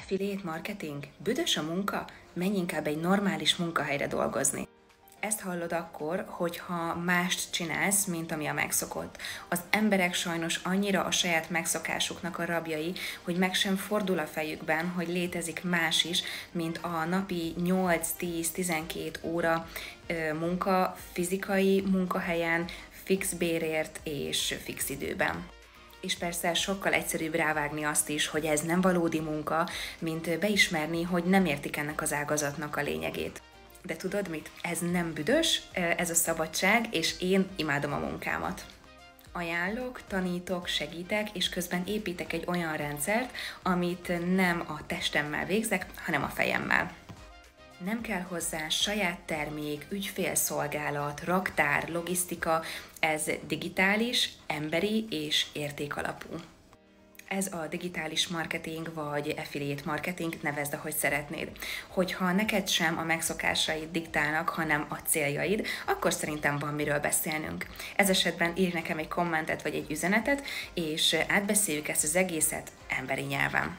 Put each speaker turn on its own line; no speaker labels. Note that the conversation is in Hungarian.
Affiliate marketing? Büdös a munka? Menj inkább egy normális munkahelyre dolgozni. Ezt hallod akkor, hogyha mást csinálsz, mint ami a megszokott. Az emberek sajnos annyira a saját megszokásuknak a rabjai, hogy meg sem fordul a fejükben, hogy létezik más is, mint a napi 8-10-12 óra munka fizikai munkahelyen, fix bérért és fix időben. És persze sokkal egyszerűbb rávágni azt is, hogy ez nem valódi munka, mint beismerni, hogy nem értik ennek az ágazatnak a lényegét. De tudod mit? Ez nem büdös, ez a szabadság, és én imádom a munkámat. Ajánlok, tanítok, segítek, és közben építek egy olyan rendszert, amit nem a testemmel végzek, hanem a fejemmel. Nem kell hozzá saját termék, ügyfélszolgálat, raktár, logisztika, ez digitális, emberi és értékalapú. Ez a digitális marketing vagy affiliate marketing, nevezd, ahogy szeretnéd. Hogyha neked sem a megszokásaid diktálnak, hanem a céljaid, akkor szerintem van miről beszélnünk. Ez esetben írj nekem egy kommentet vagy egy üzenetet, és átbeszéljük ezt az egészet emberi nyelven.